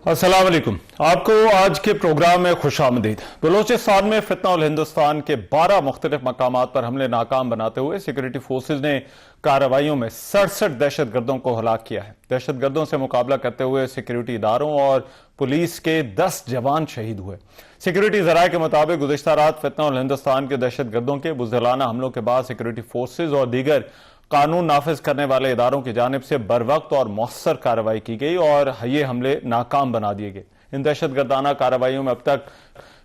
अस्सलाम वालेकुम। आपको आज के प्रोग्राम में खुश आमदीद। बलोचिस्तान में फितना उल हिंदुस्तान के 12 मुख्तलिफ मकामात पर हमले नाकाम बनाते हुए सिक्योरिटी फोर्सेज ने कार्रवाइयों में 67 दहशत गर्दों को हलाक किया है। दहशत गर्दों से मुकाबला करते हुए सिक्योरिटी इदारों और पुलिस के 10 जवान शहीद हुए। सिक्योरिटी जराये के मुताबिक गुज़िश्ता रात फितना उल हिंदुस्तान के दहशत गर्दों के बुज़दिलाना हमलों के बाद सिक्योरिटी फोर्सेज और दीगर कानून नाफिज करने वाले इदारों की जानिब से बर वक्त और मौसर कार्रवाई की गई और ये हमले नाकाम बना दिए गए। इन दहशत गर्दाना कार्रवाइयों में अब तक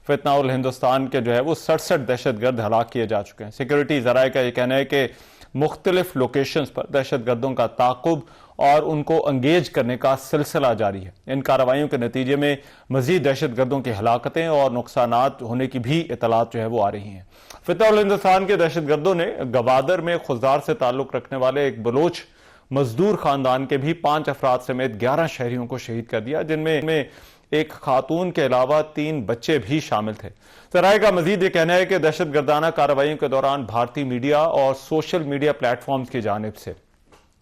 फितना उल हिंदुस्तान के जो है वो 67 दहशत गर्द हलाक किए जा चुके हैं। सिक्योरिटी जराये का यह कहना है कि मुख्तलिफ लोकेशंस पर दहशत गर्दों का ताकुब और उनको अंगेज करने का सिलसिला जारी है। इन कार्रवाइयों के नतीजे में मजीद दहशत गर्दों की हलाकतें और नुकसानात होने की भी इतलात जो है वो आ रही हैं। फितना उल हिंदुस्तान के दहशत गर्दों ने गवादर में खुजदार से ताल्लुक रखने वाले एक बलोच मजदूर खानदान के भी 5 अफराद समेत 11 शहरियों को शहीद कर दिया, जिनमें एक खातून के अलावा 3 बच्चे भी शामिल थे। जराये का मजीद ये कहना है कि दहशत गर्दाना कार्रवाइयों के दौरान भारतीय मीडिया और सोशल मीडिया प्लेटफॉर्म्स की जानिब से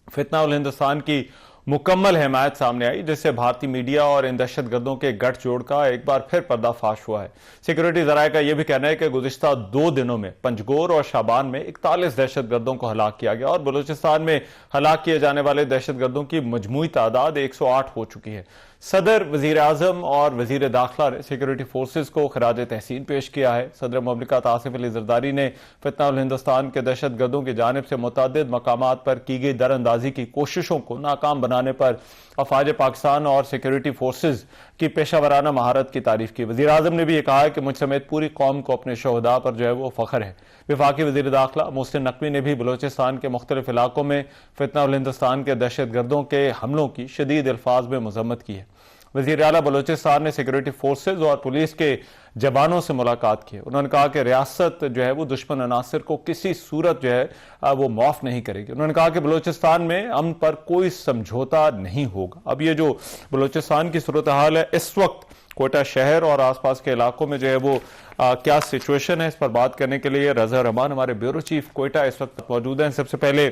फितना उल हिंदुस्तान की मुकम्मल हिमायत सामने आई, जिससे भारतीय मीडिया और इन दहशत गर्दों के गठजोड़ का एक बार फिर पर्दाफाश हुआ है। सिक्योरिटी जराये का यह भी कहना है कि गुज़िश्ता 2 दिनों में पंजगोर और शाबान में 41 दहशत गर्दों को हलाक किया गया और बलूचिस्तान में हलाक किए जाने वाले दहशत गर्दों की मजमूई तादाद 108 हो चुकी है। सदर, वजीर आजम और वजीर दाखिला ने सिक्योरिटी फोर्सेज को खराज तहसीन पेश किया है। सदर मुमलिकत आसिफ अली जरदारी ने फितना उल हिंदुस्तान के दहशत गर्दों की जानिब से मुतअद्दिद मकामात पर की गई दरअंदाजी की कोशिशों को नाकाम बनाने पर अफवाज पाकिस्तान और सिक्योरिटी फोर्सेज की पेशावराना महारत की तारीफ की। वजीर आजम ने भी यह कहा कि मुझ समेत पूरी कौम को अपने शोहदा पर जो है वो फख्र है। वफाकी वजीर दाखिला मोहसिन नकवी ने भी बलोचिस्तान के मुख्तलिफ इलाकों में फितना उल हिंदुस्तान के दहशत गर्दों के हमलों की शदीद अल्फाज में मजम्मत की है। वजीर आला बलोचिस्तान ने सिक्योरिटी फोर्सेज और पुलिस के जवानों से मुलाकात की। उन्होंने कहा कि रियासत जो है वो दुश्मन अनासर को किसी सूरत जो है वो माफ नहीं करेगी। उन्होंने कहा कि बलोचिस्तान में अमन पर कोई समझौता नहीं होगा। अब ये जो बलोचिस्तान की सूरत हाल है इस वक्त कोयटा शहर और आसपास के इलाकों में जो है वो क्या सिचुएशन है, इस पर बात करने के लिए रजा रहमान हमारे ब्यूरो चीफ कोयटा इस वक्त मौजूद हैं। सबसे पहले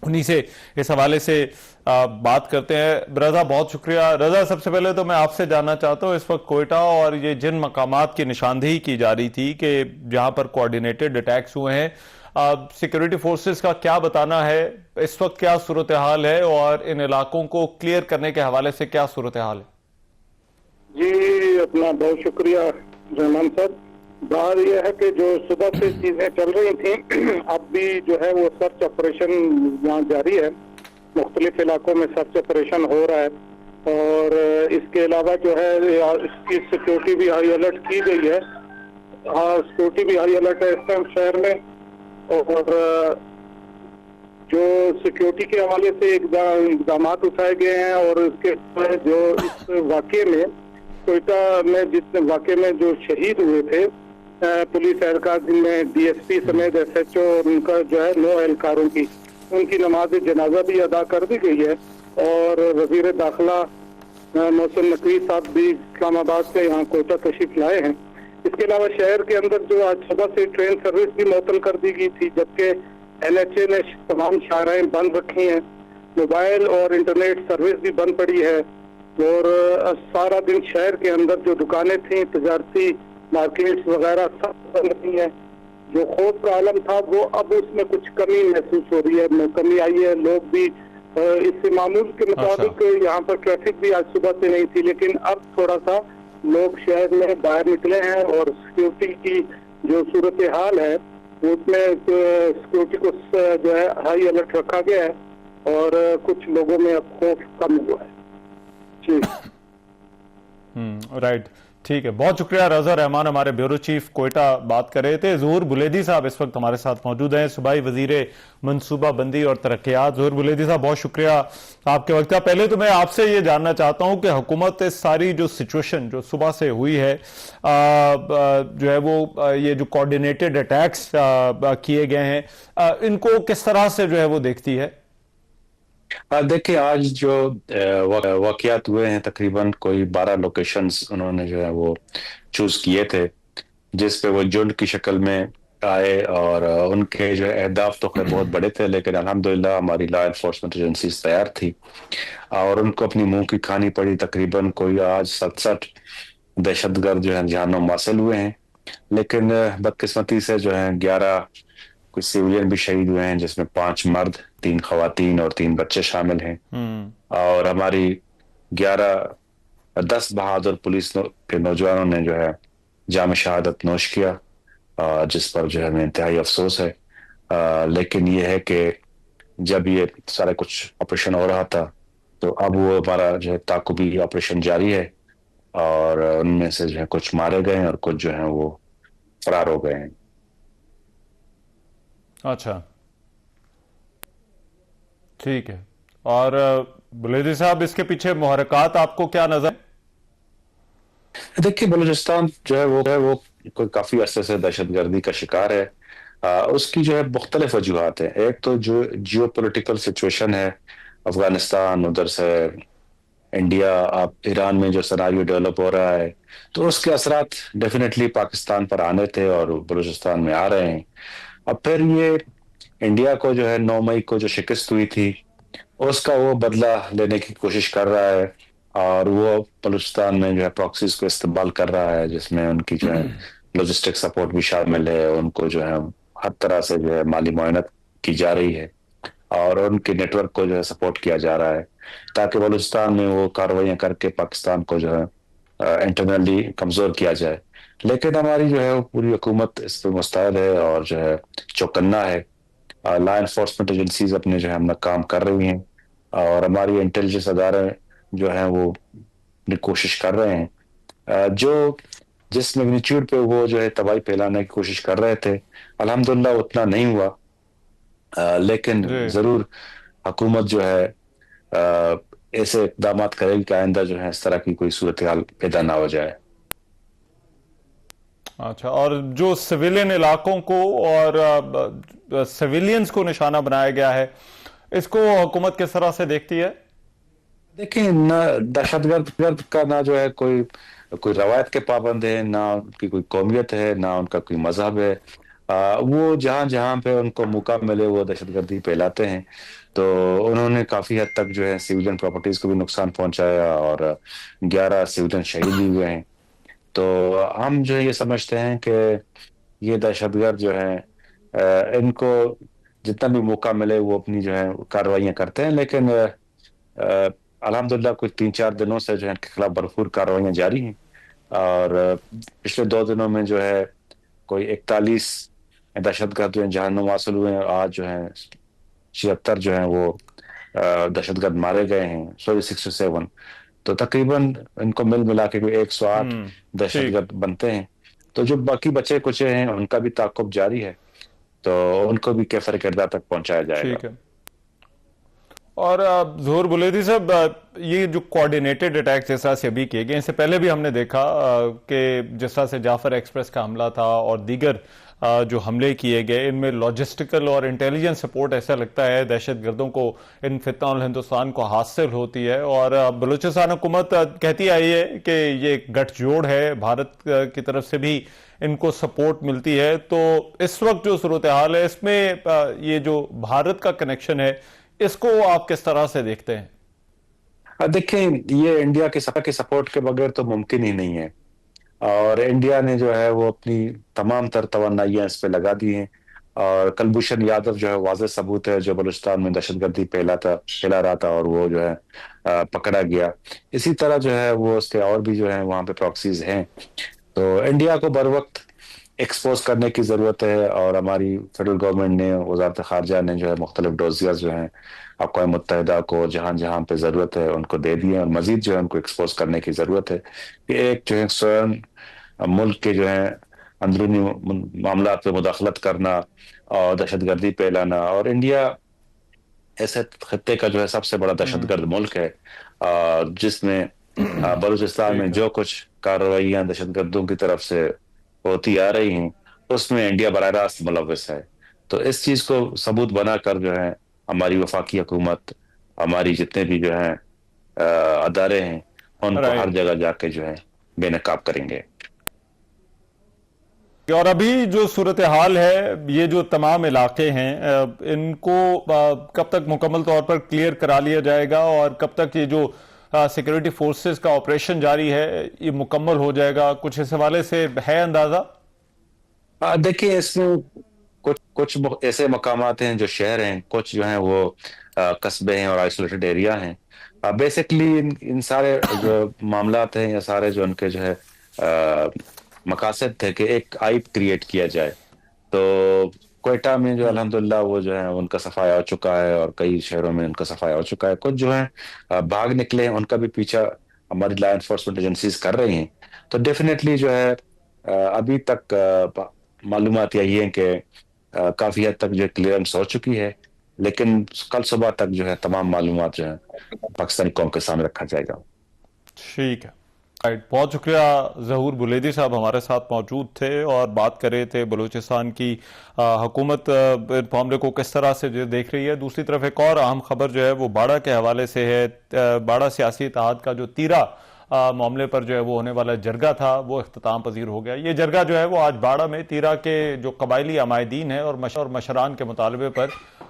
उन्हीं से इस हवाले से बात करते हैं। रजा, बहुत शुक्रिया। रजा, सबसे पहले तो मैं आपसे जानना चाहता हूं इस वक्त कोयटा और ये जिन मकामात की निशानदेही की जा रही थी कि जहां पर कोऑर्डिनेटेड अटैक्स हुए हैं, सिक्योरिटी फोर्सेस का क्या बताना है, इस वक्त क्या सूरत हाल है और इन इलाकों को क्लियर करने के हवाले से क्या सूरत हाल है? जी अपना बहुत शुक्रिया रहमान साहब। बात यह है कि जो सुबह से चीजें चल रही थी अब भी जो है वो सर्च ऑपरेशन यहाँ जारी है। मुख्तलिफ इलाकों में सर्च ऑपरेशन हो रहा है और इसके अलावा जो है इसकी सिक्योरिटी भी हाई अलर्ट की गई है। सिक्योरिटी भी हाई अलर्ट है इस टाइम शहर में। और जो सिक्योरिटी के हवाले से इकदाम उठाए गए हैं और इसके जो इस वाक़े में कोयटा में जिस वाक़े में जो शहीद हुए थे पुलिस एहलकार जिनमें डीएसपी समेत एसएचओ उनका जो है 9 एहलकारों की उनकी नमाज जनाजा भी अदा कर दी गई है। और वजीर दाखिला मोहसिन नकवी साहब भी इस्लामाबाद से यहाँ कोयटा तशरीफ लाए हैं। इसके अलावा शहर के अंदर जो आज सुबह से ट्रेन सर्विस भी मुअत्तल कर दी गई थी, जबकि एनएचए ने तमाम शाहराएं बंद रखी हैं। मोबाइल और इंटरनेट सर्विस भी बंद पड़ी है और सारा दिन शहर के अंदर जो दुकानें थी, तजारती मार्केट्स वगैरह सब बंद रखी है। जो खौफ का आलम था वो अब उसमें कुछ कमी महसूस हो रही है, कमी आई है। लोग भी इससे मामूल के मुताबिक यहाँ पर ट्रैफिक भी आज सुबह से नहीं थी, लेकिन अब थोड़ा सा लोग शहर में बाहर निकले हैं और सिक्योरिटी की जो सूरत हाल है उसमें सिक्योरिटी को जो है हाई अलर्ट रखा गया है और कुछ लोगों में अब खौफ कम हुआ है। जी राइट, ठीक है, बहुत शुक्रिया। रजा रहमान हमारे ब्यूरो चीफ कोयटा बात कर रहे थे। ज़हूर बुलेदी साहब इस वक्त हमारे साथ मौजूद हैं, सूबाई वजीर मनसूबा बंदी और तरक्यात। ज़हूर बुलेदी साहब, बहुत शुक्रिया आपके वक्त का। पहले तो मैं आपसे ये जानना चाहता हूं कि हुकूमत इस सारी जो सिचुएशन जो सुबह से हुई है जो है वो ये जो कोऑर्डिनेटेड अटैक्स किए गए हैं इनको किस तरह से जो है वो देखती है? देखिए, आज जो वाकयात हुए हैं तकरीबन कोई 12 लोकेशंस उन्होंने जो है वो चूज किए थे, जिस पे वो झुंड की शक्ल में آئے اور ان کے جو ہے اہداف تو خیر بہت بڑے تھے، لیکن الحمدللہ ہماری لا انفورسمنٹ ایجنسیز تیار تھی اور ان کو اپنی منہ کی کھانی پڑی۔ تقریباً کوئی آج 67 دہشت گرد جو ہیں جہنم حاصل ہوئے ہیں، لیکن بدقسمتی سے جو ہیں 11 کچھ سویلین بھی شہید ہوئے ہیں، جس میں 5 مرد، 3 خواتین اور 3 بچے شامل ہیں۔ اور ہماری 10 بہادر پولیس کے نوجوانوں نے جو ہے جام شہادت نوش کیا، جس پر جو ہے ہمیں انتہائی افسوس ہے۔ لیکن یہ ہے کہ جب یہ سارا کچھ آپریشن ہو رہا تھا تو اب وہ ہمارا جو ہے تعاقبی آپریشن جاری ہے، اور ان میں سے جو ہے کچھ مارے گئے ہیں اور کچھ جو ہیں وہ فرار ہو گئے ہیں۔ اچھا، ٹھیک ہے۔ اور بلیدی صاحب، اس کے پیچھے محرکات آپ کو کیا نظر؟ دیکھیے، بلوچستان جو ہے وہ کوئی کافی عرصے سے دہشت گردی کا شکار ہے۔ اس کی جو ہے مختلف وجوہات ہیں۔ ایک تو جو جیو پولیٹیکل سچویشن ہے، افغانستان، ادھر سے انڈیا، اب ایران میں جو سناریو ڈیولپ ہو رہا ہے، تو اس کے اثرات ڈیفینیٹلی پاکستان پر آنے تھے اور بلوچستان میں آ رہے ہیں۔ اب پھر یہ انڈیا کو جو ہے 9 مئی کو جو شکست ہوئی تھی، اس کا وہ بدلہ لینے کی کوشش کر رہا ہے، اور وہ بلوچستان میں جو ہے پراکسیز کو استعمال کر رہا ہے، جس میں ان کی جو ہے لاجسٹک سپورٹ بھی شامل ہے۔ ان کو جو ہے ہر طرح سے جو ہے مالی معاونت کی جا رہی ہے، اور ان کے نیٹ ورک کو جو ہے سپورٹ کیا جا رہا ہے، تاکہ بلوچستان میں وہ کارروائیاں کر کے پاکستان کو جو ہے انٹرنلی کمزور کیا جائے۔ لیکن ہماری جو ہے وہ پوری حکومت اس پہ مستعد ہے اور جو ہے چوکنا ہے۔ لا انفورسمنٹ ایجنسیز اپنے جو ہے اپنا کام کر رہی ہیں، اور ہماری انٹیلیجنس ادارے جو ہیں وہ اپنی کوشش کر رہے ہیں۔ جو جس میگنیچیوڈ پہ وہ جو ہے تباہی پھیلانے کی کوشش کر رہے تھے، الحمدللہ اتنا نہیں ہوا، لیکن جی، ضرور حکومت جو ہے ایسے اقدامات کرے گی کہ آئندہ جو ہے اس طرح کی کوئی صورتحال پیدا نہ ہو جائے۔ اچھا۔ اور جو سویلین علاقوں کو اور سویلینز کو نشانہ بنایا گیا ہے، اس کو حکومت کس طرح سے دیکھتی ہے؟ دیکھیں، نہ دہشت گرد کا نہ جو ہے کوئی روایت کے پابند ہے، نہ ان کی کوئی قومیت ہے، نہ ان کا کوئی مذہب ہے۔ وہ جہاں جہاں پہ ان کو موقع ملے وہ دہشت گردی پھیلاتے ہیں۔ تو انہوں نے کافی حد تک جو ہے سویلین پراپرٹیز کو بھی نقصان پہنچایا، اور 11 سویلین شہید بھی ہوئے ہیں۔ تو ہم جو ہے یہ سمجھتے ہیں کہ یہ دہشت گرد جو ہے ان کو جتنا بھی موقع ملے وہ اپنی جو ہے کارروائیاں کرتے ہیں، لیکن الحمدللہ کچھ 3-4 دنوں سے جو ہے ان کے خلاف بھرپور کارروائیاں جاری ہیں، اور پچھلے 2 دنوں میں جو ہے کوئی 41 دہشت گرد جو ہیں جہنم حاصل ہوئے ہیں، آج جو ہے 76 جو ہیں وہ دہشت گرد مارے گئے ہیں، سوری 67۔ تو تقریباً ان کو مل ملا کے کوئی 108 دہشت ٹھیک، گرد بنتے ہیں۔ تو جو باقی بچے کچے ہیں ان کا بھی تعاقب جاری ہے، تو ان کو بھی کیفر کردار تک پہنچایا جائے گا۔ ٹھیک ہے۔ اور ظہور بلیدی صاحب، یہ جو کوارڈینیٹڈ اٹیک جس طرح سے ابھی کیے گئے، اس سے پہلے بھی ہم نے دیکھا کہ جس طرح سے جعفر ایکسپریس کا حملہ تھا اور دیگر جو حملے کیے گئے، ان میں لاجسٹیکل اور انٹیلیجنس سپورٹ ایسا لگتا ہے دہشت گردوں کو ان فتنہ الہندوستان کو حاصل ہوتی ہے، اور بلوچستان حکومت کہتی آئی ہے کہ یہ گٹھ جوڑ ہے، بھارت کی طرف سے بھی ان کو سپورٹ ملتی ہے۔ تو اس وقت جو صورتحال ہے، اس میں یہ جو بھارت کا کنیکشن ہے، اس کو آپ کس طرح سے دیکھتے ہیں؟ دیکھیں، یہ انڈیا کے سپورٹ کے بغیر تو ممکن ہی نہیں ہے، اور انڈیا نے جو ہے وہ اپنی تمام تر توانائیاں اس پہ لگا دی ہیں، اور کلبھوشن یادو جو ہے واضح ثبوت ہے، جو بلوچستان میں دہشت گردی پھیلا رہا تھا اور وہ جو ہے پکڑا گیا۔ اسی طرح جو ہے وہ اس کے اور بھی جو ہے وہاں پہ پراکسیز ہیں۔ تو انڈیا کو بر وقت ایکسپوز کرنے کی ضرورت ہے، اور ہماری فیڈرل گورنمنٹ نے، وزارت خارجہ نے جو ہے مختلف ڈوزیاز جو ہیں اقوام متحدہ کو جہاں جہاں پہ ضرورت ہے ان کو دے دیے، اور مزید جو ہے ان کو ایکسپوز کرنے کی ضرورت ہے کہ ایک جو ہے سوئم ملک کے جو ہے اندرونی معاملات پہ مداخلت کرنا اور دہشت گردی پھیلانا، اور انڈیا ایسے خطے کا جو ہے سب سے بڑا دہشت گرد ملک ہے، جس میں بلوچستان میں ٹھیک ہے۔ جو کچھ کارروائیاں دہشت گردوں کی طرف سے ہوتی آ رہی ہیں اس میں انڈیا براہ راست ملوث ہے۔ تو اس چیز کو ثبوت بنا کر جو ہے ہماری وفاقی حکومت، ہماری جتنے بھی جو ہیں ادارے ہیں، ان کو ہر رائٹ۔ جگہ جا کے جو ہے بے نقاب کریں گے۔ اور ابھی جو صورتحال ہے، یہ جو تمام علاقے ہیں ان کو کب تک مکمل طور پر کلیئر کرا لیا جائے گا، اور کب تک یہ جو سیکیورٹی فورسز کا آپریشن جاری ہے یہ مکمل ہو جائے گا؟ کچھ اس حوالے سے ہے اندازہ؟ دیکھیں، اس میں کچھ ایسے مقامات ہیں جو شہر ہیں، کچھ جو ہیں وہ قصبے ہیں اور آئسولیٹڈ ایریا ہیں. بیسکلی ان سارے جو معاملات ہیں یا سارے جو ان کے جو ہے مقاصد تھے کہ ایک آئپ کریٹ کیا جائے. تو کوئٹہ میں جو الحمدللہ وہ جو ہے ان کا صفایا ہو چکا ہے، اور کئی شہروں میں ان کا صفایا ہو چکا ہے. کچھ جو ہیں بھاگ نکلے ہیں، ان کا بھی پیچھا ہماری لا انفورسمنٹ ایجنسیز کر رہی ہیں. تو ڈیفینیٹلی جو ہے ابھی تک معلومات یہی ہیں کہ کافی حد تک جو کلیئرنس ہو چکی ہے، لیکن کل صبح تک جو ہے تمام معلومات جو ہیں پاکستانی قوم کے سامنے رکھا جائے گا. ٹھیک ہے، بہت شکریہ. ظہور بلیدی صاحب ہمارے ساتھ موجود تھے اور بات کر رہے تھے بلوچستان کی حکومت معاملے کو کس طرح سے جو دیکھ رہی ہے. دوسری طرف ایک اور اہم خبر جو ہے وہ باڑہ کے حوالے سے ہے. باڑہ سیاسی اتحاد کا جو تیرہ معاملے پر جو ہے وہ ہونے والا جرگہ تھا وہ اختتام پذیر ہو گیا. یہ جرگہ جو ہے وہ آج باڑہ میں تیرہ کے جو قبائلی عمائدین ہیں اور مشران کے مطالبے پر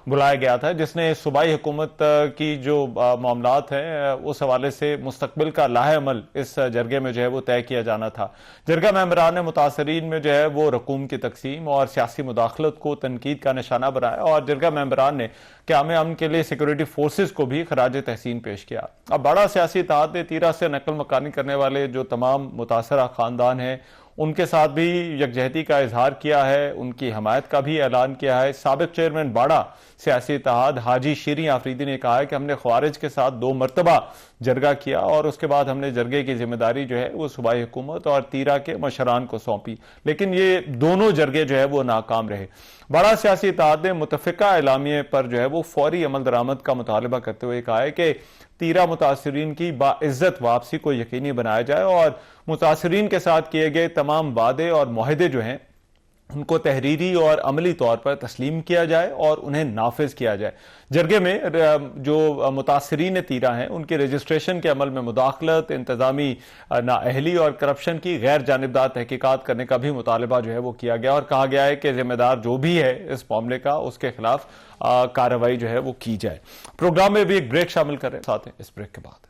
بلایا گیا تھا، جس نے صوبائی حکومت کی جو معاملات ہیں اس حوالے سے مستقبل کا لاہ عمل اس جرگے میں جو ہے وہ طے کیا جانا تھا. جرگہ ممبران نے متاثرین میں جو ہے وہ رقوم کی تقسیم اور سیاسی مداخلت کو تنقید کا نشانہ بنایا، اور جرگہ ممبران نے قیام امن کے لیے سیکورٹی فورسز کو بھی خراج تحسین پیش کیا. اب باڑہ سیاسی اتحاد نے تیرہ سے نقل مکانی کرنے والے جو تمام متاثرہ خاندان ہیں ان کے ساتھ بھی یکجہتی کا اظہار کیا ہے، ان کی حمایت کا بھی اعلان کیا ہے. سابق چیئرمین باڑہ سیاسی اتحاد حاجی شیریں آفریدی نے کہا ہے کہ ہم نے خوارج کے ساتھ 2 مرتبہ جرگہ کیا، اور اس کے بعد ہم نے جرگے کی ذمہ داری جو ہے وہ صوبائی حکومت اور تیرہ کے مشران کو سونپی، لیکن یہ دونوں جرگے جو ہے وہ ناکام رہے. باڑہ سیاسی اتحاد نے متفقہ اعلامیے پر جو ہے وہ فوری عمل درآمد کا مطالبہ کرتے ہوئے کہا ہے کہ تیرہ متاثرین کی باعزت واپسی کو یقینی بنایا جائے، اور متاثرین کے ساتھ کیے گئے تمام وعدے اور معاہدے جو ہیں ان کو تحریری اور عملی طور پر تسلیم کیا جائے اور انہیں نافذ کیا جائے. جرگے میں جو متاثرین تیرہ ہیں ان کے رجسٹریشن کے عمل میں مداخلت، انتظامی نااہلی اور کرپشن کی غیر جانبدار تحقیقات کرنے کا بھی مطالبہ جو ہے وہ کیا گیا، اور کہا گیا ہے کہ ذمہ دار جو بھی ہے اس معاملے کا اس کے خلاف کارروائی جو ہے وہ کی جائے. پروگرام میں بھی ایک بریک شامل کر رہے ہیں، ساتھ ہیں اس بریک کے بعد.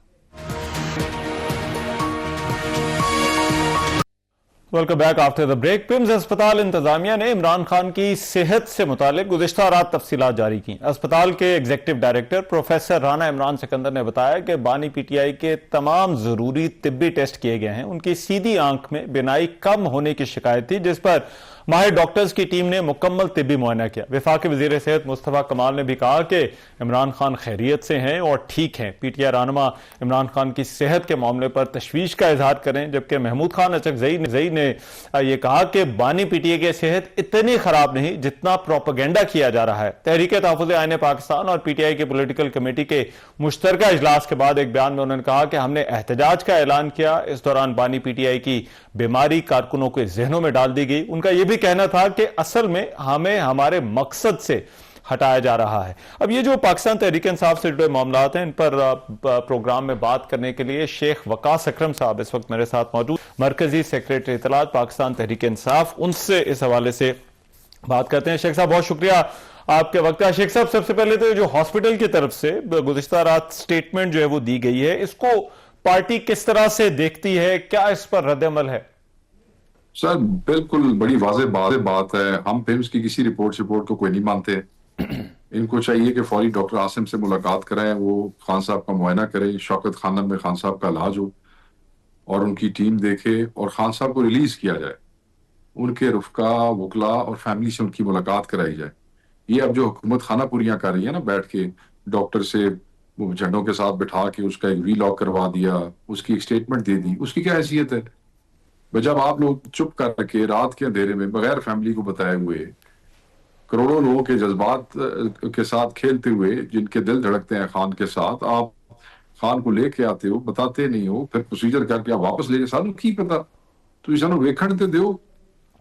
Welcome back after the break. PIMS اسپتال انتظامیہ نے عمران خان کی صحت سے متعلق گزشتہ رات تفصیلات جاری کی. اسپتال کے executive director professor Rana Imran Sikandar نے بتایا کہ بانی پی ٹی آئی کے تمام ضروری طبی ٹیسٹ کیے گئے ہیں. ان کی سیدھی آنکھ میں بینائی کم ہونے کی شکایت تھی، جس پر ماہر ڈاکٹرز کی ٹیم نے مکمل طبی معائنہ کیا. وفاقی وزیر صحت مصطفیٰ کمال نے بھی کہا کہ عمران خان خیریت سے ہیں اور ٹھیک ہیں. پی ٹی آئی رہنما عمران خان کی صحت کے معاملے پر تشویش کا اظہار کریں، جبکہ محمود خان اچکزئی نے یہ کہا کہ بانی پی ٹی آئی کی صحت اتنی خراب نہیں جتنا پروپیگنڈا کیا جا رہا ہے. تحریک تحفظ آئین پاکستان اور پی ٹی آئی کی پولیٹیکل کمیٹی کے مشترکہ اجلاس کے بعد ایک بیان میں انہوں نے کہا کہ ہم نے احتجاج کا اعلان کیا. اس دوران بانی پی ٹی آئی کی بیماری کارکنوں کے ذہنوں میں ڈال دی گئی. ان کا یہ بھی کہنا تھا کہ اصل میں ہمیں ہمارے مقصد سے ہٹایا جا رہا ہے. اب یہ جو پاکستان تحریک انصاف سے جڑے معاملات ہیں ان پر پروگرام میں بات کرنے کے لیے شیخ وقاص اکرم صاحب اس وقت میرے ساتھ موجود، مرکزی سیکریٹری اطلاعات پاکستان تحریک انصاف. ان سے اس حوالے سے بات کرتے ہیں. شیخ صاحب بہت شکریہ آپ کے وقت. شیخ صاحب سب سے پہلے تو جو ہاسپٹل کی طرف سے گزشتہ رات سٹیٹمنٹ جو ہے وہ دی گئی ہے، اس کو پارٹی کس طرح سے دیکھتی ہے؟ کیا اس پر رد عمل ہے؟ سر بالکل بڑی واضح بات ہے. ہم پیمز کی کسی رپورٹ کو کوئی نہیں مانتے. ان کو چاہیے کہ فوری ڈاکٹر عاصم سے ملاقات کریں، وہ خان صاحب کا معائنہ کریں، شوکت خانم میں خان صاحب کا علاج ہو اور ان کی ٹیم دیکھے اور خان صاحب کو ریلیز کیا جائے. ان کے رفقا، وکلا اور فیملی سے ان کی ملاقات کرائی جائے. یہ اب جو حکومت خانہ پوریاں کر رہی ہے نا، بیٹھ کے ڈاکٹر سے جھنڈوں کے ساتھ بٹھا کے اس کا ایک وی لاک کروا دیا، اس کی ایک سٹیٹمنٹ دے دی، اس کی کیا حیثیت ہے؟ جب آپ لوگ چپ کر کے رات کے اندھیرے میں بغیر فیملی کو بتائے ہوئے کروڑوں لوگوں کے جذبات کے ساتھ کھیلتے ہوئے، جن کے دل دھڑکتے ہیں خان کے ساتھ، آپ خان کو لے کے آتے ہو، بتاتے نہیں ہو، پھر پروسیجر کر کے آپ واپس لے کے سانو کی پتا تو سانو ویکھن تے دیو.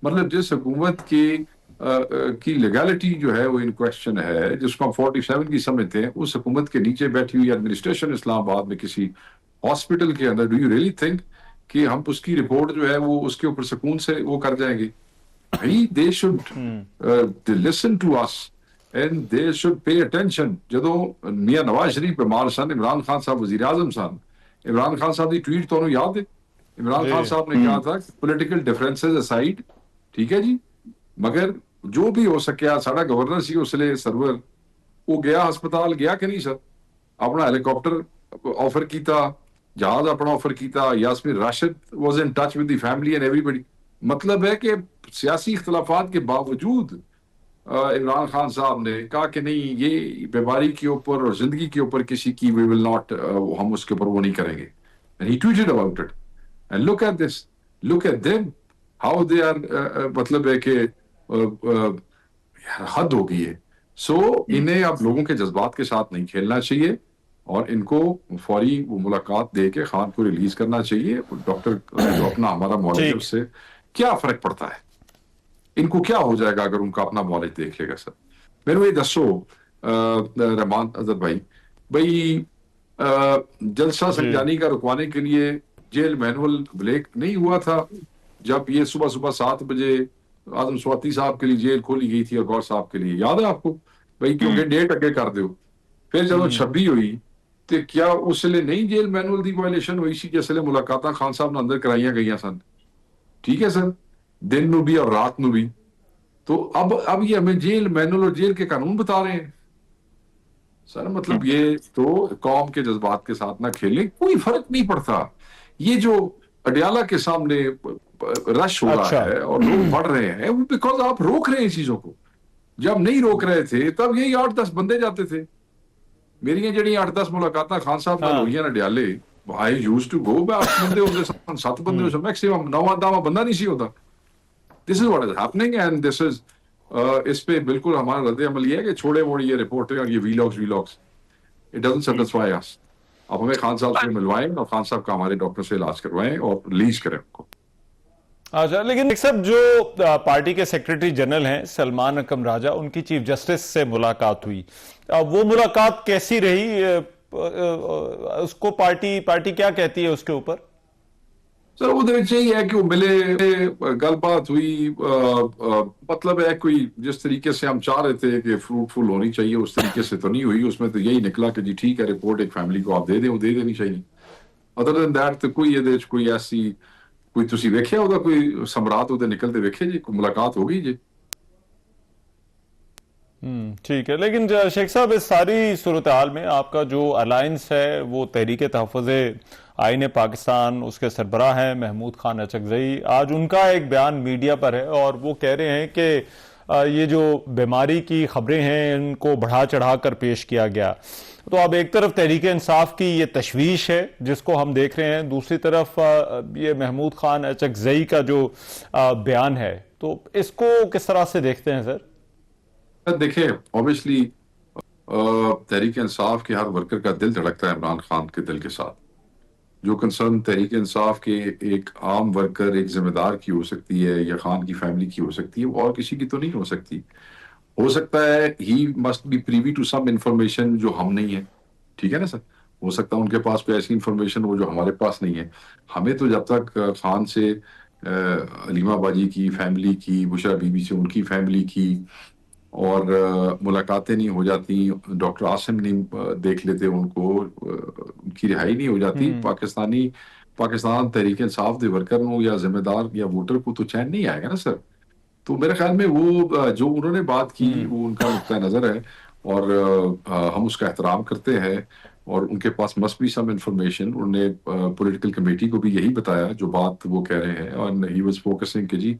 مطلب جس حکومت کی لیگالٹی جو ہے وہ ان کوشچن ہے، جس کو ہم 47 کی سمجھتے ہیں، اس حکومت کے نیچے بیٹھی ہوئی ایڈمنسٹریشن اسلام آباد میں کسی ہاسپٹل کے اندر، ڈو یو ریئلی تھنک کہ ہم اس کی رپورٹ جو ہے وہ اس کے اوپر سکون سے وہ کر جائیں گے؟ they should they listen to us and they should pay attention. ਜਦੋਂ ਮੀਆਂ ਨਵਾਜ਼ ਸ਼ਰੀਫ ਬਿਮਾਰ ਸਨ, ਇਮਰਾਨ ਖਾਨ ਸਾਹਿਬ ਵਜ਼ੀਰ ਆਜ਼ਮ ਸਨ, ਇਮਰਾਨ ਖਾਨ ਸਾਹਿਬ ਦੀ ਟਵੀਟ ਤੁਹਾਨੂੰ ਯਾਦ ਹੈ? ਇਮਰਾਨ ਖਾਨ ਸਾਹਿਬ ਨੇ ਕਿਹਾ ਥਾ ਪੋਲੀਟੀਕਲ ਡਿਫਰੈਂਸਸ ਅਸਾਈਡ, ਠੀਕ ਹੈ ਜੀ, ਮਗਰ ਜੋ ਵੀ ਹੋ ਸਕਿਆ, ਸਾਡਾ ਗਵਰਨਰ ਸੀ ਉਸ ਵੇਲੇ ਸਰਵਰ, ਉਹ ਗਿਆ ਹਸਪਤਾਲ, ਗਿਆ ਕਿ ਨਹੀਂ ਸਰ? ਆਪਣਾ ਹੈਲੀਕਾਪਟਰ ਆਫਰ ਕੀਤਾ, ਜਹਾਜ਼ ਆਪਣਾ ਆਫਰ ਕੀਤਾ, Yasmin ਰਾशिद was in touch with the family and everybody. मतलब है कि सियासी इख्तलाफात के बावजूद इमरान खान साहब ने कहा कि नहीं, ये बीमारी के ऊपर और जिंदगी के ऊपर किसी की we will not हम उसके ऊपर वो नहीं करेंगे. And he tweeted about it. And look at this, look at them, how they are मतलब है कि हद हो गई है. So इन्हें अब लोगों के जज्बात के साथ नहीं खेलना चाहिए और इनको फौरी वो मुलाकात दे के खान को रिलीज करना चाहिए. डॉक्टर जो अपना हमारा मौलिक उससे क्या फर्क पड़ता है, इनको क्या हो जाएगा अगर उनका अपना मौलिक देख लेगा? सर मैंने ये दसो रहमान अजहर भाई जलसा संजानी का रुकवाने के लिए जेल मैनुअल ब्रेक नहीं हुआ था जब ये सुबह सुबह 7 बजे आजम स्वाति साहब के लिए जेल खोली गई थी और गौर साहब के लिए, याद है आपको भाई? क्योंकि डेट अगे कर दो. फिर जब 26 हुई तो क्या उस ਵੇਲੇ नहीं जेल मैनुअल की वायलेशन हुई सी जिस ਵੇਲੇ मुलाकातां खान साहब ने अंदर कराइया गई सन? ठीक है सर, दिन नू भी और रात नू भी. तो अब ये हमें जेल मैनुअल और जेल के कानून बता रहे हैं सर. मतलब ये तो कौम के जज्बात के साथ ना खेलें, कोई फर्क नहीं पड़ता. ये जो अडयाला के सामने रश हो रहा है और लोग बढ़ रहे हैं, वो बिकॉज आप रोक रहे हैं चीजों को. जब नहीं रोक रहे थे तब यही 8-10 बंदे जाते थे. मेरी जड़ी 8-10 मुलाकातां खान साहब नाल होईयां ने अडयाले, आई यूज्ड टू गो, 8 बंदे होंदे सन, 7 बंदे होंदे सन मैक्सिमम, 9-10 बंदा नहीं सी होता. This is what is happening and this is इस पे बिल्कुल हमारा रद्द अमल ये है कि छोड़े मोड़े ये रिपोर्टें और ये वीलॉग्स इट डजंट सेटिस्फाई अस. आप हमें खान साहब से मिलवाएं और खान साहब का हमारे डॉक्टर से इलाज करवाएं और रिलीज करें उनको. अच्छा, लेकिन सब जो पार्टी के सेक्रेटरी जनरल हैं सलमान अकरम राजा, उनकी चीफ जस्टिस से मुलाकात हुई, वो मुलाकात कैसी रही? उसको पार्टी क्या कहती है उसके ऊपर? सर वो यही है कि वो मिले, गलबात हुई, मतलब है कोई जिस तरीके से हम चाह रहे थे कि फ्रूटफुल होनी चाहिए उस तरीके से तो नहीं हुई. उसमें तो यही निकला कि जी ठीक है, रिपोर्ट एक फैमिली को आप दे दें, वो दे देनी चाहिए. अदर देन दैट तो कोई ये कोई ऐसी कोई तुसी वेख्या होगा कोई सम्राट उधर निकलते वेखे जी, कोई मुलाकात हो गई जी? ठीक है, लेकिन शेख साहब इस सारी सूरत हाल में आपका जो अलायंस है वो तहरीक तहफ़्फ़ुज़ आईन पाकिस्तान, उसके सरबराह हैं महमूद खान अचकज़ई. आज उनका एक बयान मीडिया पर है और वो कह रहे हैं कि ये जो बीमारी की खबरें हैं इनको बढ़ा चढ़ा कर पेश किया गया. तो अब एक तरफ तहरीक इंसाफ की ये तशवीश है जिसको हम देख रहे हैं, दूसरी तरफ ये महमूद खान अचकज़ई का जो बयान है, तो इसको किस तरह से देखते हैं सर? देखिए ऑब्वियसली तहरीक इंसाफ के हर वर्कर का दिल धड़कता है इमरान खान के दिल के साथ. जो कंसर्न तहरीक इंसाफ के एक आम वर्कर, एक जिम्मेदार की हो सकती है या खान की फैमिली की हो सकती है, वो और किसी की तो नहीं हो सकती. हो सकता है he must be privy to some information जो हम नहीं है, ठीक है ना सर? हो सकता है उनके पास कोई ऐसी इंफॉर्मेशन हो जो हमारे पास नहीं है. हमें तो जब तक खान से अलीमा बाजी की फैमिली की, बुशरा बीबी से उनकी फैमिली की और मुलाकातें नहीं हो जाती, डॉक्टर आसिम नहीं देख लेते उनको, उनकी रिहाई नहीं हो जाती, पाकिस्तान तहरीक इंसाफ के वर्कर हो या जिम्मेदार या वोटर को तो चैन नहीं आएगा ना सर. तो मेरे ख्याल में वो जो उन्होंने बात की वो उनका नुक्ता नज़र है और हम उसका एहतराम करते हैं और उनके पास मस्ट बी सम इंफॉर्मेशन. उन्होंने पॉलिटिकल कमेटी को भी यही बताया जो बात वो कह रहे हैं और ही वाज फोकसिंग कि जी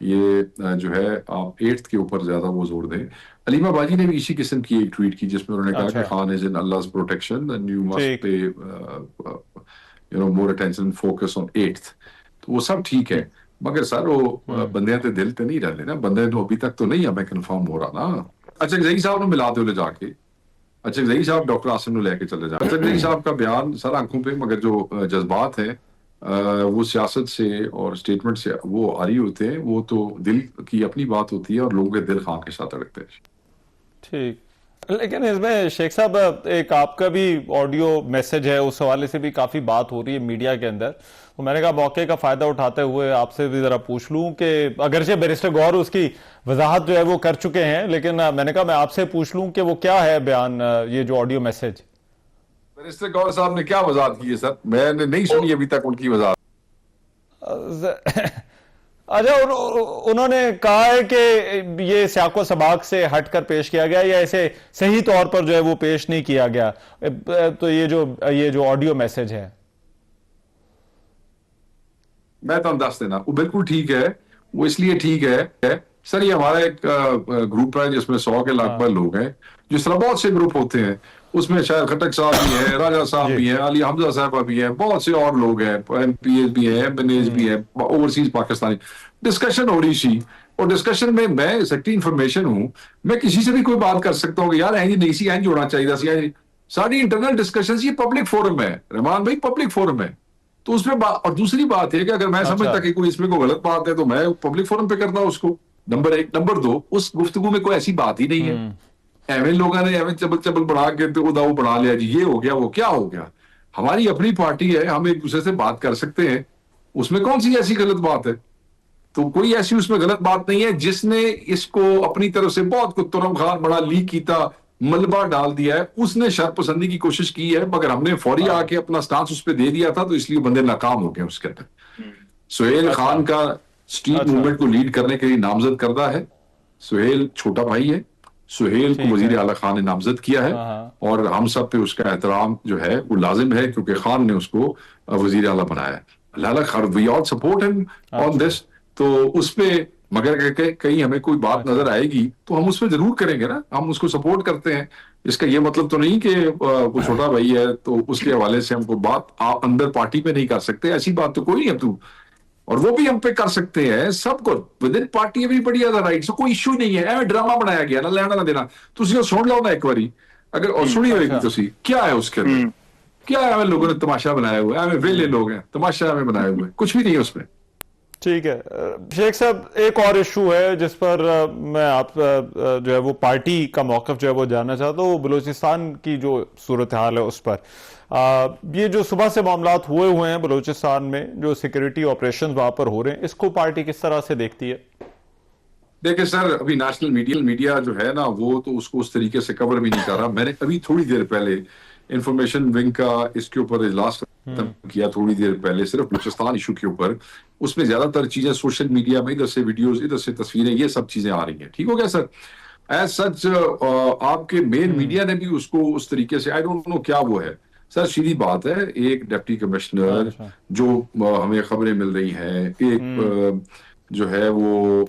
ये जो है आप 8th के ऊपर ज्यादा वो जोर दें. अलीमा बाजी ने भी इसी किस्म की एक ट्वीट की जिसमें उन्होंने कहा कि खान इज इन अल्लाह's protection and you must pay you know more attention focus on 8th. तो वो सब ठीक है, मगर सर वो बंदे ते दिल ते नहीं रहते ना, बंदे तो अभी तक तो नहीं हमें कंफर्म हो रहा ना. अचकज़ई साहब ने मिला दो ले जाके, अचकज़ई साहब डॉक्टर आसिम ने लेके चले जाए. अचकज़ई साहब का बयान सर आंखों पे, मगर जो जज्बात है वो सियासत से और स्टेटमेंट से वो आ रही होते हैं, वो तो दिल की अपनी बात होती है और लोगों के दिल खान के साथ अड़कते हैं. ठीक. لیکن اس میں شیخ صاحب ایک آپ کا بھی آڈیو میسج ہے, اس حوالے سے بھی کافی بات ہو رہی ہے میڈیا کے اندر, تو میں نے کہا موقع کا فائدہ اٹھاتے ہوئے آپ سے بھی ذرا پوچھ لوں کہ اگرچہ بیرسٹر گوہر اس کی وضاحت جو ہے وہ کر چکے ہیں, لیکن میں نے کہا میں آپ سے پوچھ لوں کہ وہ کیا ہے بیان, یہ جو آڈیو میسج. بیرسٹر گوہر صاحب نے کیا وضاحت کی ہے سر؟ میں نے نہیں سنی ابھی تک ان کی وضاحت. اچھا, انہوں نے کہا ہے کہ یہ سیاق و سباق سے ہٹ کر پیش کیا گیا یا ایسے صحیح طور پر جو ہے وہ پیش نہیں کیا گیا, تو یہ جو آڈیو میسج ہے. میں تو دس دینا وہ بالکل ٹھیک ہے. وہ اس لیے ٹھیک ہے سر, یہ ہمارا ایک گروپ ہے جس میں 100 کے لگ بھگ لوگ ہیں. جس طرح بہت سے گروپ ہوتے ہیں, اس میں شاید خٹک صاحب بھی ہیں, راجہ صاحب بھی ہیں, علی حمزہ صاحبہ بھی ہیں, بہت سے اور لوگ ہیں, ایم پی ایز بھی ہیں, ایم این ایز بھی ہیں, اوورسیز پاکستانی. ڈسکشن ہو رہی تھی, اور ڈسکشن میں سیکٹری انفارمیشن ہوں, میں کسی سے بھی کوئی بات کر سکتا ہوں کہ یار اینج نہیں سی, اینج ہونا چاہیے سی. ساری انٹرنل ڈسکشن, یہ پبلک فورم ہے رحمان بھائی, پبلک فورم ہے. تو اس میں اور دوسری بات ہے کہ اگر میں سمجھتا کہ کوئی اس میں کوئی غلط بات ہے تو میں پبلک فورم پہ کرتا ہوں اس کو, نمبر 1. نمبر 2, اس گفتگو میں کوئی ایسی بات ہی نہیں ہے. ایویں لوگوں نے ایویں چبل بڑھا کے وہ بڑھا لیا جی, یہ ہو گیا, وہ کیا ہو گیا. ہماری اپنی پارٹی ہے, ہم ایک دوسرے سے بات کر سکتے ہیں, اس میں کون سی ایسی غلط بات ہے. تو کوئی ایسی اس میں غلط بات نہیں ہے. جس نے اس کو اپنی طرف سے بہت کو ترم خان بڑا لیک کیتا, ملبہ ڈال دیا ہے, اس نے شر پسندی کی کوشش کی ہے, مگر ہم نے فوری آ کے اپنا سٹانس اس پہ دے دیا تھا, تو اس لیے بندے ناکام ہو گئے اس کے اندر. سہیل خان کا اسٹریٹ موومنٹ کو لیڈ کرنے کے لیے نامزد کردہ ہے. سہیل چھوٹا بھائی ہے, سہیل کو وزیر اعلیٰ خان نے نامزد کیا ہے, اور ہم سب پہ اس کا احترام جو ہے وہ لازم ہے, کیونکہ خان نے اس کو وزیر اعلیٰ بنایا ہے. اللہ وی آل سپورٹ ہم آن دس. تو اس پہ مگر کہیں ہمیں کوئی بات نظر آئے گی تو ہم اس پہ ضرور کریں گے نا, ہم اس کو سپورٹ کرتے ہیں. اس کا یہ مطلب تو نہیں کہ وہ چھوٹا بھائی ہے تو اس کے حوالے سے ہم کو بات اندر پارٹی پہ نہیں کر سکتے, ایسی بات تو کوئی نہیں ہے. تو اور وہ بھی ہم پہ کر سکتے ہیں, سب کو with in party everybody has a right. So کوئی ایشو نہیں ہے. ایویں ڈرامہ بنایا گیا نہ لینا نہ دینا. تسی سن لو نا ایک باری, اگر اور سنی ہوئے گی تسی, کیا ہے اس کے اندر, کیا ہے. ہمیں لوگوں نے تماشا بنایا ہوا ہے, ہمیں ویلے لوگ ہیں, تماشا ہمیں بنائے ہوئے, کچھ بھی نہیں ہے اس میں. ٹھیک ہے شیخ صاحب, ایک اور ایشو ہے جس پر میں آپ جو ہے وہ پارٹی کا موقف جو ہے وہ جاننا چاہتا ہوں, وہ بلوچستان کی جو صورتحال ہے اس پر. یہ جو صبح سے معاملات ہوئے ہیں بلوچستان میں, جو سیکیورٹی آپریشنز وہاں پر ہو رہے ہیں, اس کو پارٹی کس طرح سے دیکھتی ہے؟ دیکھیں سر, ابھی نیشنل میڈیا جو ہے نا وہ تو اس کو اس طریقے سے کور بھی نہیں کر رہا. میں نے ابھی تھوڑی دیر پہلے انفارمیشن ونگ کا اس کے اوپر اجلاس کیا, تھوڑی دیر پہلے, صرف بلوچستان ایشو کے اوپر. اس میں زیادہ تر چیزیں سوشل میڈیا میں ادھر سے ویڈیوز, ادھر سے تصویریں, یہ سب چیزیں آ رہی ہیں. ٹھیک ہو گیا سر. ایز سچ آپ کے مین میڈیا نے بھی اس کو اس طریقے سے, آئی ڈونٹ نو کیا وہ ہے سر. سیدھی بات ہے, ایک ڈپٹی کمشنر جو ہمیں خبریں مل رہی ہیں, ایک جو ہے وہ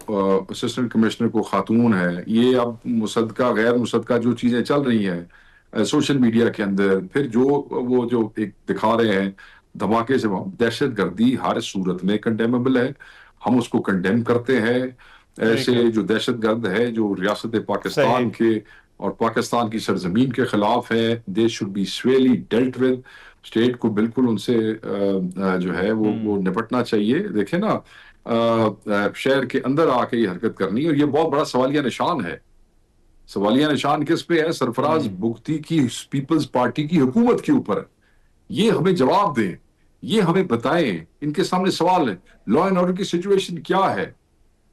اسسٹنٹ کمشنر کو خاتون ہے. یہ اب مصدقہ غیر مصدقہ جو چیزیں چل رہی ہیں سوشل میڈیا کے اندر, پھر وہ جو ایک دکھا رہے ہیں دھماکے سے, دہشت گردی ہر صورت میں کنڈیمبل ہے. ہم اس کو کنڈیم کرتے ہیں. ایسے جو دہشت گرد ہے جو ریاست پاکستان کے اور پاکستان کی سرزمین کے خلاف ہے, they should be severely dealt with. State کو بالکل ان سے جو ہے وہ نپٹنا چاہیے. دیکھیں نا, شہر کے اندر آ کے یہ حرکت کرنی, اور یہ بہت بڑا سوالیہ نشان ہے. سوالیہ نشان کس پہ ہے؟ سرفراز بگٹی کی پیپلز پارٹی کی حکومت کے اوپر. یہ ہمیں جواب دیں, یہ ہمیں بتائیں. ان کے سامنے سوال ہے, لا اینڈ آرڈر کی سچویشن کیا ہے.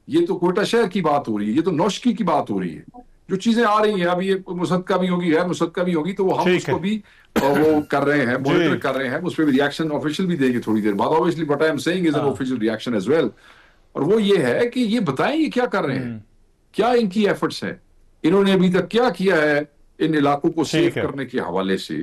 یہ تو کوئٹہ شہر کی بات ہو رہی ہے, یہ تو نوشکی کی بات ہو رہی ہے. جو چیزیں آ رہی ہیں اب, یہ مصدقہ بھی ہوگی, غیر مصدقہ بھی ہوگی, تو ہم اس کو بھی وہ کر رہے ہیں, مانیٹر کر رہے ہیں. اس پہ بھی ریاکشن آفیشیل بھی دے گی تھوڑی دیر بعد. obviously what I am saying is an official reaction as well. اور وہ یہ ہے کہ یہ بتائیں یہ کیا کر رہے ہیں, کیا ان کی ایفرٹس ہیں, انہوں نے ابھی تک کیا کیا ہے ان علاقوں کو سیو کرنے کے حوالے سے,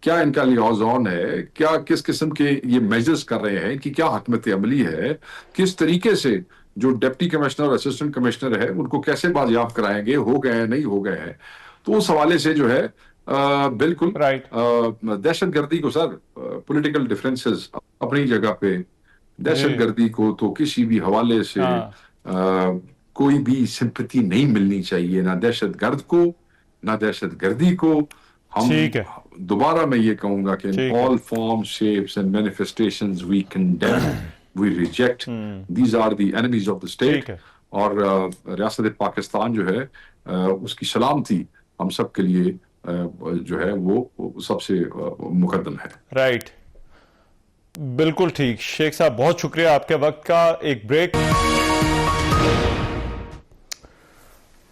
کیا ان کا لیاز آن ہے, کیا کس قسم کے یہ میجرز کر رہے ہیں, ان کی کیا حکمت عملی ہے, کس طریقے سے جو ڈپٹی کمشنر اور اسسٹنٹ کمشنر ہے ان کو کیسے بازیاب کرائیں گے, ہو گئے ہیں نہیں ہو گئے ہیں. تو اس حوالے سے جو ہے بالکل دہشت گردی کو سر, پولیٹیکل ڈفرینسز اپنی جگہ پہ, دہشت گردی کو تو کسی بھی حوالے سے کوئی بھی سمپتی نہیں ملنی چاہیے, نہ دہشت گرد کو نہ دہشت گردی کو. ہم دوبارہ میں یہ کہوں گا کہ all forms, shapes and manifestations we condemn, we reject. These are the enemies of the state. اور ریاست پاکستان جو ہے اس کی سلامتی हम सब के लिए जो है वो सबसे मुकद्दम है। राइट, बिल्कुल ठीक। शेख साहब बहुत शुक्रिया आपके वक्त का। एक break.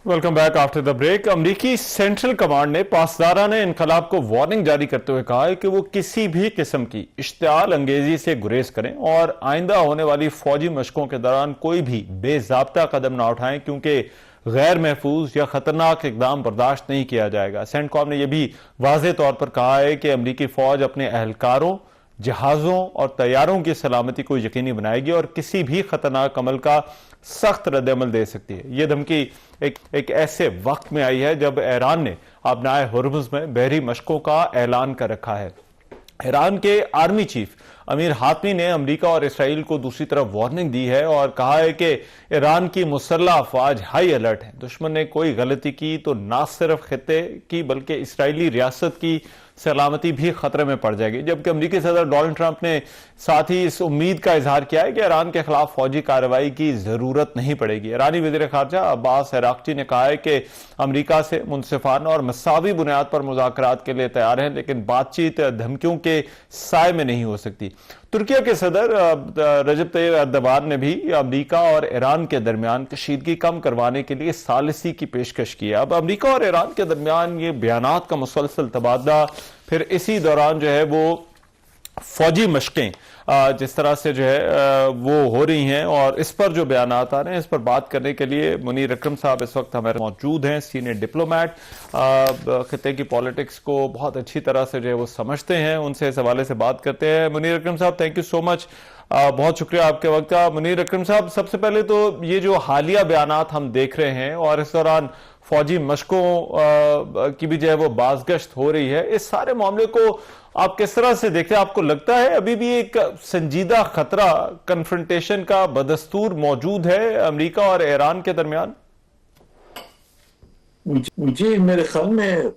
Welcome back after the break. अमरीकी सेंट्रल कमांड ने पासदाराना इनकलाब को वार्निंग जारी करते हुए कहा है कि वो किसी भी किस्म की इश्तियाल अंगेजी से गुरेज करें और आइंदा होने वाली फौजी मशकों के दौरान कोई भी बेजाब्ता कदम ना उठाएं, क्योंकि गैर महफूज या खतरनाक इकदाम बर्दाश्त नहीं किया जाएगा। सेंटकॉम ने यह भी वाज़ेह तौर पर कहा है कि अमरीकी फौज अपने एहलकारों, जहाज़ों और तैयारों की सलामती को यकीनी बनाएगी और किसी भी खतरनाक अमल का सख्त रद्द-ए-अमल दे सकती है। यह धमकी एक ऐसे वक्त में आई है जब ईरान ने अपनाए हुर्मुज़ में बहरी मशकों का ऐलान कर रखा है। ईरान के आर्मी चीफ अमीर हातमी ने अमेरिका और इसराइल को दूसरी तरफ वार्निंग दी है और कहा है कि ईरान की मुसल्लह अफवाज हाई अलर्ट है। दुश्मन ने कोई गलती की तो ना सिर्फ खित्ते की बल्कि इसराइली रियासत की सलामती भी खतरे में पड़ जाएगी। जबकि अमेरिकी सदर डोनाल्ड ट्रंप ने साथ ही इस उम्मीद का इजहार किया है कि ईरान के खिलाफ फौजी कार्रवाई की जरूरत नहीं पड़ेगी। ईरानी वज़ीर ख़ारजा अब्बास अराक्ची ने कहा है कि अमेरिका से मुनसिफाना और मसावी बुनियाद पर मुज़ाकरात के लिए तैयार है, लेकिन बातचीत धमकियों के साए में नहीं हो सकती। तुर्किया के सदर रजब तैयब एर्दोगान ने भी अमेरिका और ईरान के दरमियान कशीदगी कम करवाने के लिए सालिसी की पेशकश की है। अब अमेरिका और ईरान के दरमियान ये बयानात का मुसलसल तबादला, फिर इसी दौरान जो है वो फौजी मशकें जिस तरह से जो है वो हो रही हैं और इस पर जो बयानात आ रहे हैं, इस पर बात करने के लिए मुनीर अकरम साहब इस वक्त हमारे मौजूद हैं। सीनियर डिप्लोमेट, खित्ते की पॉलिटिक्स को बहुत अच्छी तरह से जो है वो समझते हैं। उनसे इस हवाले से बात करते हैं। मुनीर अकरम साहब, थैंक यू सो मच, बहुत शुक्रिया आपके वक्त का। मुनीर अकरम साहब, सबसे पहले तो ये जो हालिया बयानात हम देख रहे हैं और इस दौरान फौजी मशकों की भी जो है वो बाज़गश्त हो रही है, इस सारे मामले को आप किस तरह से देखते हैं? आपको लगता है अभी भी एक संजीदा खतरा कन्फ्रंटेशन का बदस्तूर मौजूद है अमेरिका और ईरान के दरमियान? जी, मेरे ख्याल में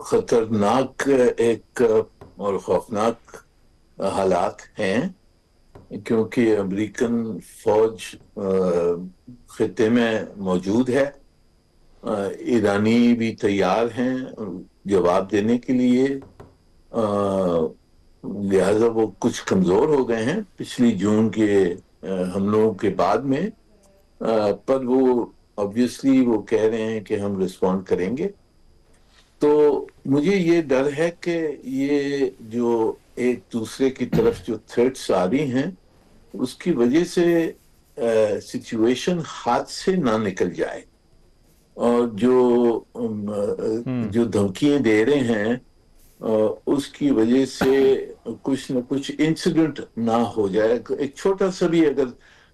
खतरनाक एक और खौफनाक हालात हैं, क्योंकि अमेरिकन फौज खित्ते में मौजूद है। ईरानी भी तैयार हैं जवाब देने के लिए, लिहाजा वो कुछ कमजोर हो गए हैं पिछली जून के हमलों के बाद में, पर वो ऑब्वियसली वो कह रहे हैं कि हम रिस्पॉन्ड करेंगे। तो मुझे ये डर है कि ये जो एक दूसरे की तरफ जो थ्रेट्स आ रही हैं उसकी वजह से सिचुएशन हाथ से ना निकल जाए और जो धमकियां दे रहे हैं उसकी वजह से कुछ न कुछ इंसिडेंट ना हो जाए। एक छोटा सा भी अगर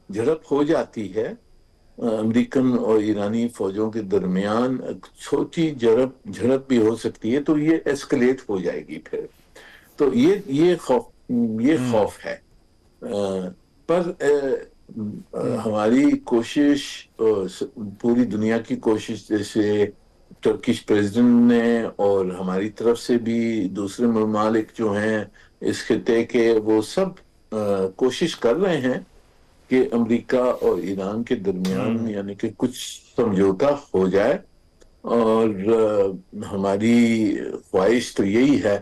झड़प हो जाती है अमेरिकन और ईरानी फौजों के दरमियान, छोटी झड़प भी हो सकती है, तो ये एस्केलेट हो जाएगी फिर। तो ये खौफ है। पर हमारी कोशिश, पूरी दुनिया की कोशिश, जैसे टर्किश प्रेसिडेंट ने और हमारी तरफ से भी दूसरे ममालिक जो हैं इस खित्ते के, वो सब कोशिश कर रहे हैं कि अमेरिका और ईरान के दरमियान यानी कि कुछ समझौता हो जाए। और हमारी ख्वाहिश तो यही है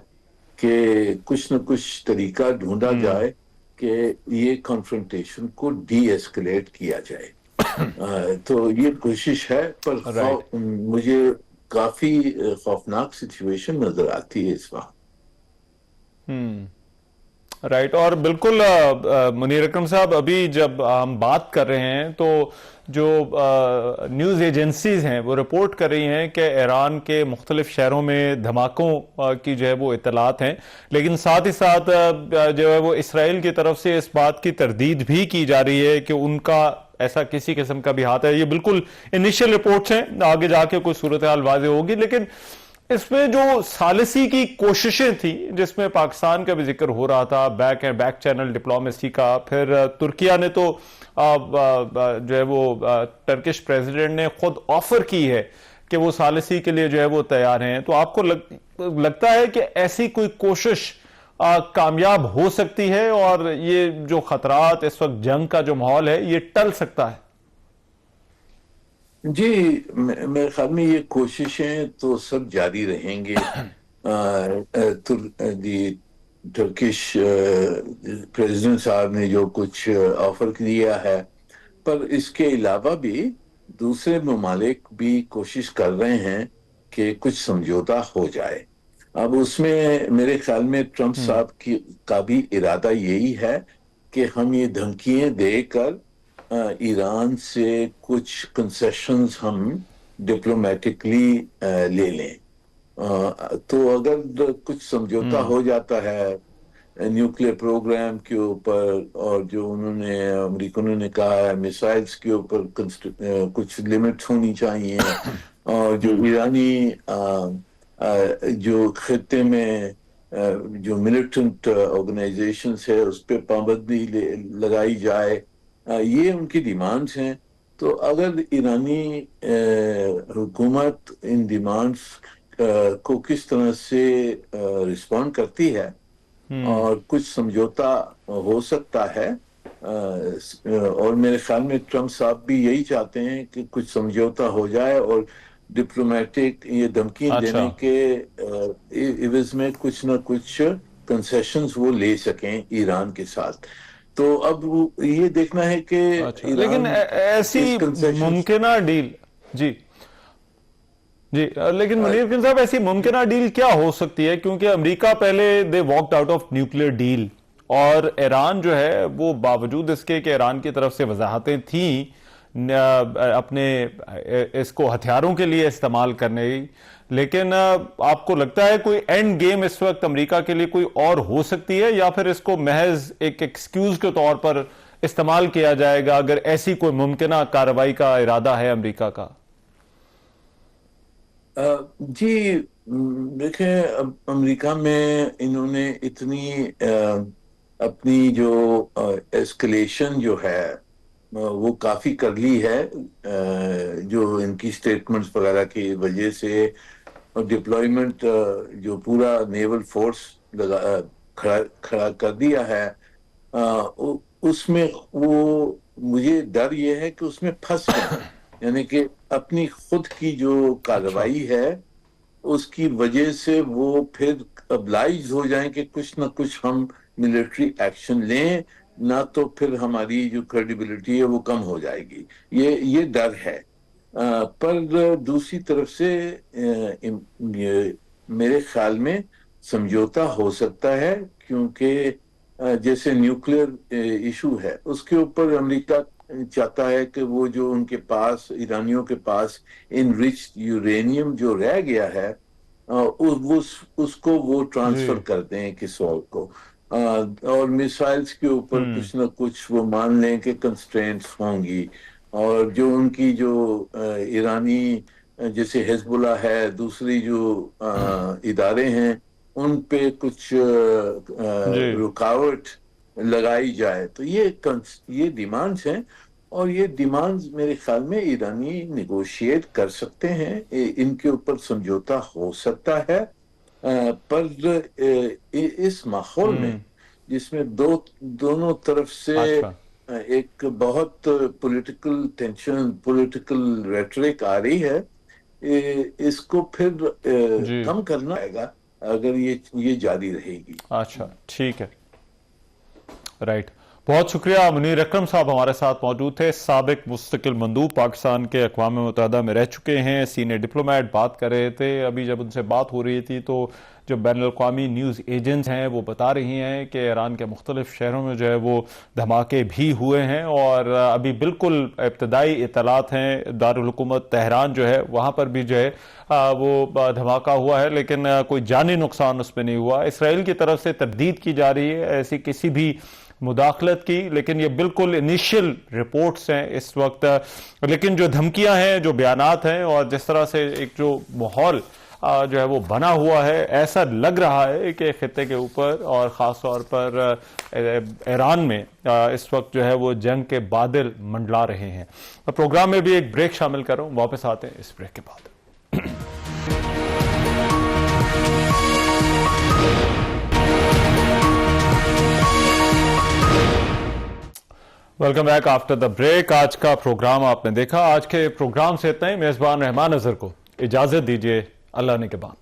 कि कुछ न कुछ तरीका ढूंढा जाए कि ये कॉन्फ्रंटेशन को डी एस्केलेट किया जाए। तो ये कोशिश है, पर मुझे काफी खौफनाक सिचुएशन नजर आती है इस वक्त। राइट। और बिल्कुल मुनीर अकरम साहब, अभी जब हम बात कर रहे हैं तो जो न्यूज़ एजेंसीज हैं वो रिपोर्ट कर रही हैं कि ईरान के मुख्तलिफ शहरों में धमाकों की जो है वो इत्तलात हैं, लेकिन साथ ही साथ जो है वो इसराइल की तरफ से इस बात की तरदीद भी की जा रही है कि उनका ऐसा किसी किस्म का भी हाथ है। ये बिल्कुल इनिशियल रिपोर्ट्स हैं, आगे जाके कोई सूरत हाल वाज़ेह होगी, लेकिन इसमें जो सालिसी की कोशिशें थी जिसमें पाकिस्तान का भी जिक्र हो रहा था, बैक चैनल डिप्लोमेसी का, फिर तुर्किया ने तो जो है वो टर्किश प्रेसिडेंट ने खुद ऑफर की है कि वो सालिसी के लिए जो है वो तैयार हैं। तो आपको लगता है कि ऐसी कोई कोशिश कामयाब हो सकती है और ये जो खतरात, इस वक्त जंग का जो माहौल है, ये टल सकता है? जी, मेरे ख्याल में ये कोशिशें तो सब जारी रहेंगे। टर्किश प्रेसिडेंट साहब ने जो कुछ ऑफर किया है, पर इसके अलावा भी दूसरे ममालिक भी कोशिश कर रहे हैं कि कुछ समझौता हो जाए। अब उसमें मेरे ख्याल में ट्रंप साहब का भी इरादा यही है कि हम ये धमकियां देकर ईरान से कुछ कंसेशंस हम डिप्लोमेटिकली ले लें। तो अगर कुछ समझौता हो जाता है न्यूक्लियर प्रोग्राम के ऊपर, और जो उन्होंने अमेरिकनों ने कहा है मिसाइल्स के ऊपर कुछ लिमिट होनी चाहिए, और जो ईरानी जो खत्ते में जो मिलिटेंट ऑर्गेनाइजेशंस है उस पर पाबंदी लगाई जाए, ये उनकी डिमांड्स हैं। तो अगर ईरानी हुकूमत इन डिमांड्स को किस तरह से रिस्पॉन्ड करती है और कुछ समझौता हो सकता है, और मेरे ख्याल में ट्रंप साहब भी यही चाहते हैं कि कुछ समझौता हो जाए और डिप्लोमेटिक ये धमकी देने के इवज में कुछ ना कुछ कंसेशंस वो ले सकें ईरान के साथ। तो अब ये देखना है कि लेकिन ऐसी मुमकिन डील जी लेकिन मुनीर खान साहब, ऐसी मुमकिन डील क्या हो सकती है? क्योंकि अमेरिका पहले they walked out of nuclear deal, और ईरान जो है वो बावजूद इसके कि ईरान की तरफ से वजाहतें थी अपने इसको हथियारों के लिए इस्तेमाल करने की, लेकिन आपको लगता है कोई एंड गेम इस वक्त अमेरिका के लिए कोई और हो सकती है, या फिर इसको महज एक एक्सक्यूज के तौर पर इस्तेमाल किया जाएगा अगर ऐसी कोई मुमकिन कार्रवाई का इरादा है अमेरिका का? जी देखें, अमेरिका में इन्होंने इतनी अपनी जो एस्केलेशन जो है वो काफी कर ली है, जो इनकी स्टेटमेंट्स वगैरह की वजह से, और डिप्लॉयमेंट जो पूरा नेवल फोर्स खड़ा कर दिया है, उसमें वो मुझे डर ये है कि उसमें फंस गए, यानी कि अपनी खुद की जो कार्रवाई है उसकी वजह से वो फिर अब्लाइज हो जाएं कि कुछ ना कुछ हम मिलिट्री एक्शन लें, ना तो फिर हमारी जो क्रेडिबिलिटी है वो कम हो जाएगी। ये डर है। पर दूसरी तरफ से मेरे ख्याल में समझौता हो सकता है, क्योंकि जैसे न्यूक्लियर इशू है उसके ऊपर अमेरिका चाहता है कि वो जो उनके पास ईरानियों के पास इनरिच्ड यूरेनियम जो रह गया है उसको वो ट्रांसफर कर दें किसी और को, और मिसाइल्स के ऊपर कुछ ना कुछ वो मान लें कि कंस्ट्रेंट्स होंगी, और जो उनकी जो ईरानी जैसे हिजबुल्लाह है, दूसरी जो इदारे हैं उन पे कुछ रुकावट लगाई जाए। तो ये डिमांड्स हैं, और ये डिमांड्स मेरे ख्याल में ईरानी निगोशिएट कर सकते हैं, इनके ऊपर समझौता हो सकता है। पर इस माहौल में जिसमें दोनों तरफ से एक बहुत पॉलिटिकल टेंशन, पॉलिटिकल रेटरिक आ रही है, इसको फिर कम करना पड़ेगा अगर ये जारी रहेगी। अच्छा, ठीक है, राइट। बहुत शुक्रिया। मुनीर अकरम साहब हमारे साथ मौजूद थे, साबिक मुस्तकिल मंदूब पाकिस्तान के अक़वाम मुत्तहिदा में रह चुके हैं, सीनियर डिप्लोमेट, बात कर रहे थे। अभी जब उनसे बात हो रही थी तो जो बैनुल-अक़वामी न्यूज़ एजेंट्स हैं वो बता रही हैं कि ईरान के मुख्तलिफ शहरों में जो है वो धमाके भी हुए हैं, और अभी बिल्कुल इब्तदाई इत्तलात हैं दारुल हुकूमत तेहरान जो है वहाँ पर भी जो है वो धमाका हुआ है, लेकिन कोई जानी नुकसान उसमें नहीं हुआ। इसराइल की तरफ से तरदीद की जा रही है ऐसी किसी भी मुदाखलत की, लेकिन ये बिल्कुल इनिशियल रिपोर्ट्स हैं इस वक्त। लेकिन जो धमकियां हैं, जो बयानात हैं, और जिस तरह से एक जो माहौल जो है वो बना हुआ है, ऐसा लग रहा है कि खित्ते के ऊपर और ख़ास तौर पर ईरान में इस वक्त जो है वो जंग के बादल मंडला रहे हैं। प्रोग्राम में भी एक ब्रेक शामिल कर रहा हूँ, वापस आते हैं इस ब्रेक के बाद। Welcome back after the break. आज का प्रोग्राम आपने देखा। आज के प्रोग्राम से इतना ही। मेजबान रहमान अजहर को इजाजत दीजिए। अल्लाह ने के बाद।